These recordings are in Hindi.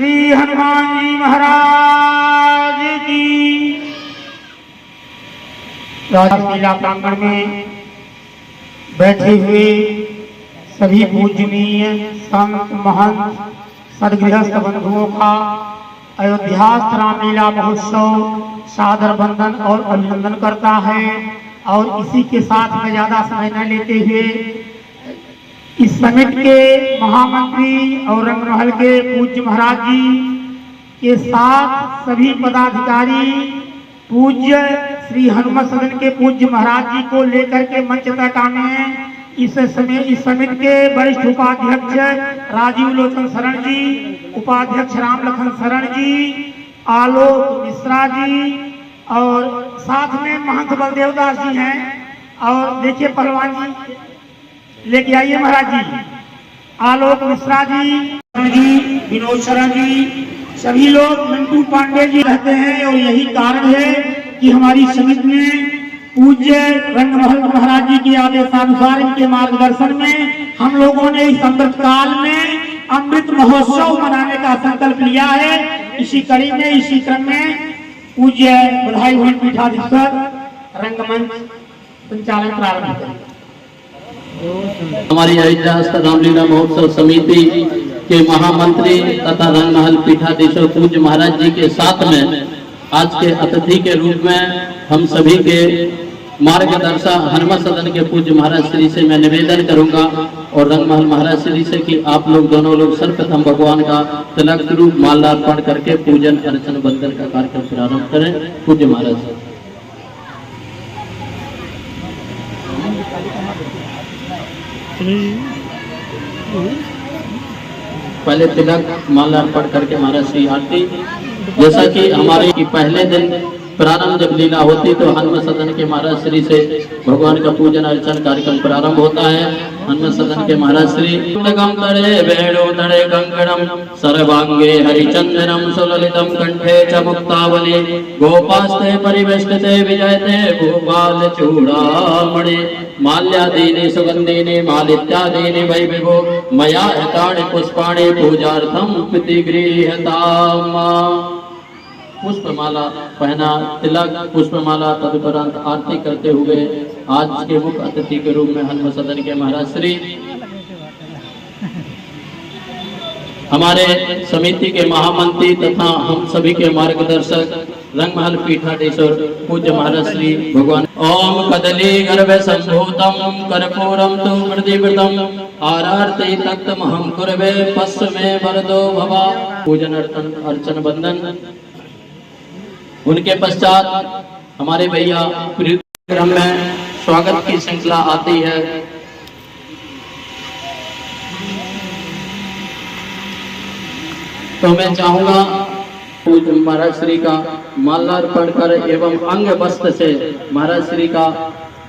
श्री हनुमान जी महाराज की। राजलीला प्रांगण में बैठे हुए सभी पूजनीय संत महंत सदगृहस्थ बंधुओं का अयोध्यास्थ रामलीला महोत्सव सादर वंदन और अभिनंदन करता है। और इसी के साथ में ज्यादा समय न लेते हुए इस समिट के महामंत्री और रंगमहल के पूज्य महाराज जी के साथ सभी पदाधिकारी पूज्य श्री हनुमत सदन के पूज्य महाराज जी को लेकर के मंच तक आने हैं। इस समिट के वरिष्ठ उपाध्यक्ष राजीव लोचन शरण जी, उपाध्यक्ष राम लखन शरण जी, आलोक मिश्रा जी और साथ में महंत बलदेव दास जी हैं। और देखिए पहलवान जी लेके आइए महाराज जी, आलोक मिश्रा जी, विनोद शरण जी, सभी लोग मंटू पांडे जी रहते हैं। और यही कारण है कि हमारी समिति में पूज्य रंगमहल महाराज जी के आदेशानुसार इनके मार्गदर्शन में हम लोगों ने इस अमृत काल में अमृत महोत्सव मनाने का संकल्प लिया है। इसी कड़ी में इसी क्रम में पूज्य बधाई भवन पीठाधीश्वर रंगमंच संचालन प्रारंभ करें। हमारी अयोध्यास्थ रामलीला महोत्सव समिति के महामंत्री तथा रंगमहल पीठाधीश्वर पूज्य महाराज जी के साथ में आज के अतिथि के रूप में हम सभी के मार्गदर्शक हनुमत सदन के पूज्य महाराज श्री से मैं निवेदन करूंगा और रंगमहल महाराज श्री से कि आप लोग दोनों लोग सर्वप्रथम भगवान का तिलक रूप माल्यार्पण करके पूजन अर्चन वंदन का कार्यक्रम प्रारंभ करें। पूज्य महाराज पहले तिलक माल्यार्पण करके महाराज श्री आरती। जैसा कि हमारे की पहले दिन प्रारंभ जब लीला होती तो हनुमत सदन के महाराज श्री से भगवान का पूजन अर्चन कार्यक्रम प्रारंभ होता है। हनुमत सदन के महाराज श्री तड़े वेणु तड़े कंकणम सर्वांगे हरिचंदनम सुललितम कंठे च मुक्तावली गोपास्ते परिवेष्टिते विजयते भूपाल चूड़ामणि माल्यादीनि सुगंधीनि मालित्यादीनि वै विभो मया हितानि पुष्पाणि पूजार्थम प्रतिगृह्यताम्। पुष्पमाला पहना, तिलक पुष्पमाला, तदुपरांत आरती करते हुए आज के मुख्य अतिथि के रूप में हनुमत सदन के महाराज श्री हमारे समिति के महामंत्री तथा हम सभी के मार्गदर्शक रंगमहल पीठाधीश्वर पूज्य महाराज श्री भगवान ओम कदली गर्भ संभूतम कर्पूरम तु प्रतिवृतम आरार्ति तक्तमहं कुर्वे पश्चिमे वरदो भवा। पूजन अर्चन वंदन। उनके पश्चात हमारे भैया क्रम में स्वागत की श्रृंखला आती है। तो मैं चाहूंगा पूज्य महाराज श्री का माल्यार्पण कर एवं अंग वस्त्र से महाराज श्री का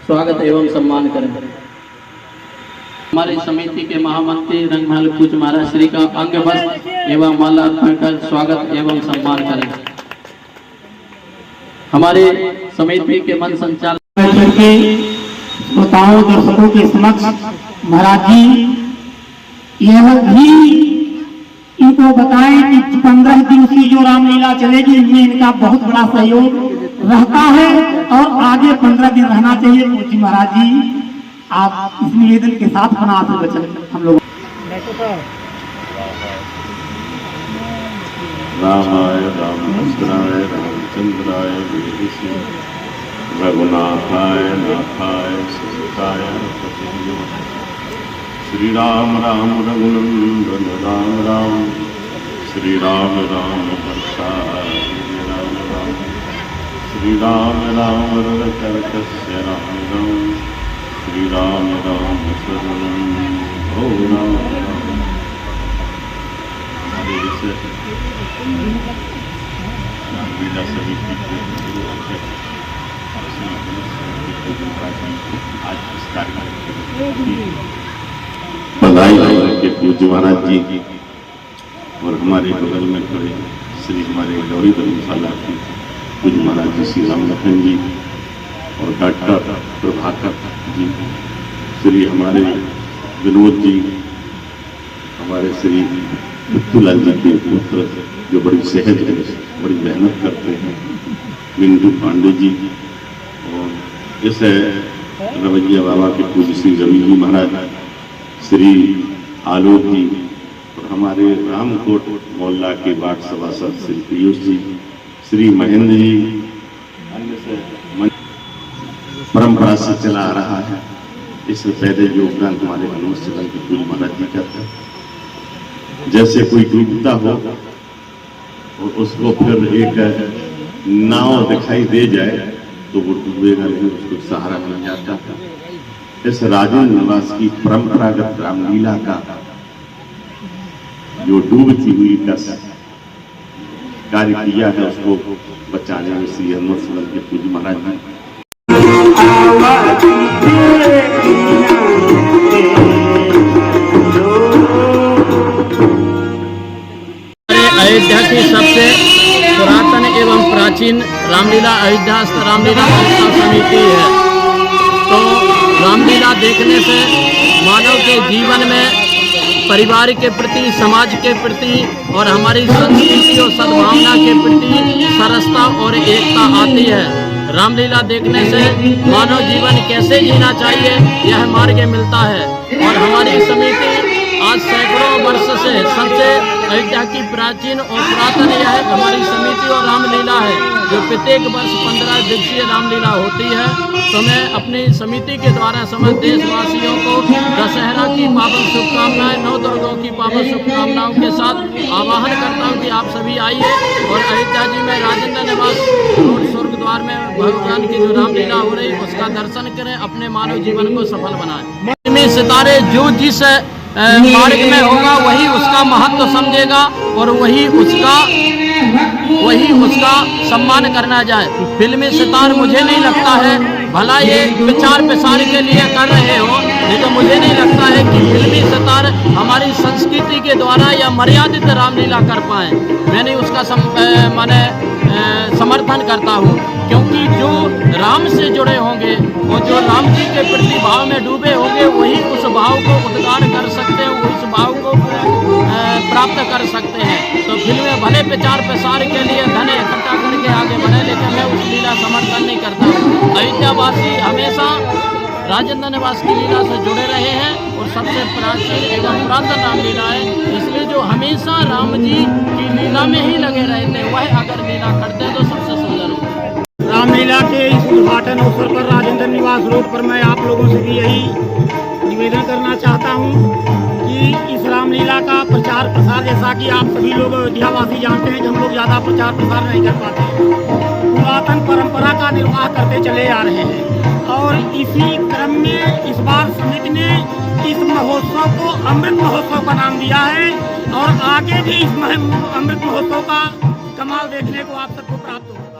स्वागत एवं सम्मान करें। हमारी समिति के महामंत्री रंगमहल पूज्य महाराज श्री का अंग वस्त्र एवं माल्यार्पण कर स्वागत एवं सम्मान करें। हमारे समिति के मन संचालक श्रोताओं दर्शकों के समक्ष महाराज जी यह भी इनको बताएं कि 15 दिन की जो रामलीला चलेगी इनमें इनका बहुत बड़ा सहयोग रहता है और आगे 15 दिन रहना चाहिए। पूज्य महाराज जी आप इस निवेदन के साथ बना वचन हम लोग। रामाय रामभद्राय रामचंद्राय वेदसे रघुनाथाय नाथाय सुताय श्री राम राम रघुनंदन राम राम श्री राम राम हर्षाय राम राम श्री राम राम रघुकर्कस्य राम राम श्री राम राम शरणं भो राम राम। रामलीला समिति के आज इस कार्यक्रम बधाई के पूज्य महाराज जी और हमारे बगल में खड़े श्री हमारे गौरी धर्मशाला के पूज्य महाराज जी श्री राम लखन जी और डॉक्टर प्रभाकर जी, श्री हमारे विनोद जी, हमारे श्री पृथ्वीलाल जी के पुत्र जो बड़ी सहज है, बड़ी मेहनत करते हैं, मिंटू पांडे जी, और इस रवैया बाबा के पूज्य श्री रवि जी महाराज, श्री आलोक जी, और हमारे रामकोट मोहल्ला के वार्ड सभासद श्री पीयूष जी, श्री महेंद्र जी, अन्य से परंपरा से चला आ रहा है। इसमें पहले योगदान हमारे हनुमत सदन के पूज्य महाराज जी का था। जैसे कोई डूबता हो और उसको फिर एक नाव दिखाई दे जाए तो वो डूबेगा नहीं, उसको सहारा मिल जाता था। इस राजेंद्र निवास की परंपरागत रामलीला का जो डूबती हुई का कार्य किया है, उसको बचाने में श्री हनुमत सदन के पूज्य महाराज जी अयोध्या की सबसे पुरातन एवं प्राचीन रामलीला अयोध्या रामलीला महोत्सव समिति है। तो रामलीला देखने से मानव के जीवन में परिवार के प्रति, समाज के प्रति और हमारी संस्कृति और सद्भावना के प्रति सरसता और एकता आती है। रामलीला देखने से मानव जीवन कैसे जीना चाहिए यह मार्ग मिलता है। और हमारी समिति आज सैकड़ों वर्ष से सबसे अयोध्या की प्राचीन और पुरातन यह हमारी समिति और रामलीला है, जो प्रत्येक वर्ष 15 दिवसीय रामलीला होती है। तो मैं अपनी समिति के द्वारा समस्त देशवासियों को दशहरा की पावन शुभकामनाएं, नौ दुर्गों की पावन शुभकामनाओं के साथ आवाहन करता हूं कि आप सभी आइए और अयोध्या जी में राजेंद्र निवास रोड स्वर्ग द्वार में भगवान की जो रामलीला हो रही उसका दर्शन करें, अपने मानव जीवन को सफल बनाएं। में सितारे जो जिस मार्ग में होगा वही उसका महत्व समझेगा और वही उसका सम्मान करना जाए। फिल्मी सितार मुझे नहीं लगता है, भला ये प्रचार प्रसार के लिए कर रहे हो, नहीं तो मुझे नहीं लगता है कि फिल्मी सितार हमारी संस्कृति के द्वारा या मर्यादित रामलीला कर पाए। मैं नहीं उसका समर्थन करता हूँ, क्योंकि जो राम से जुड़े होंगे और जो राम जी के प्रति भाव में डूबे होंगे वही उस भाव को उद्गार कर सकते हैं, उस भाव को प्राप्त कर सकते हैं। तो फिल्में भले प्रचार प्रसार के लिए धन इकट्ठा करके आगे बढ़े, लेकिन मैं उस लीला समर्थन नहीं करता हूँ। अयोध्यावासी हमेशा राजेंद्र निवास की लीला से जुड़े रहे हैं और सबसे प्राचीन एवं पुरातन रामलीला है, इसलिए जो हमेशा राम जी की लीला में ही लगे रहते हैं वह अगर लीला करते तो सबसे सुंदर होगा। रामलीला के इस उद्घाटन अवसर पर राजेंद्र निवास रोड पर मैं आप लोगों से भी यही निवेदन करना चाहता हूं कि इस रामलीला का प्रचार प्रसार, जैसा कि आप सभी लोग अयोध्यावासी जानते हैं कि हम लोग ज़्यादा प्रचार प्रसार नहीं कर पाते, पुरातन परंपरा का निर्वाह करते चले आ रहे हैं। और इसी क्रम में इस बार समिति ने इस महोत्सव को अमृत महोत्सव का नाम दिया है और आगे भी इस अमृत महोत्सव का कमाल देखने को आप सबको प्राप्त होगा।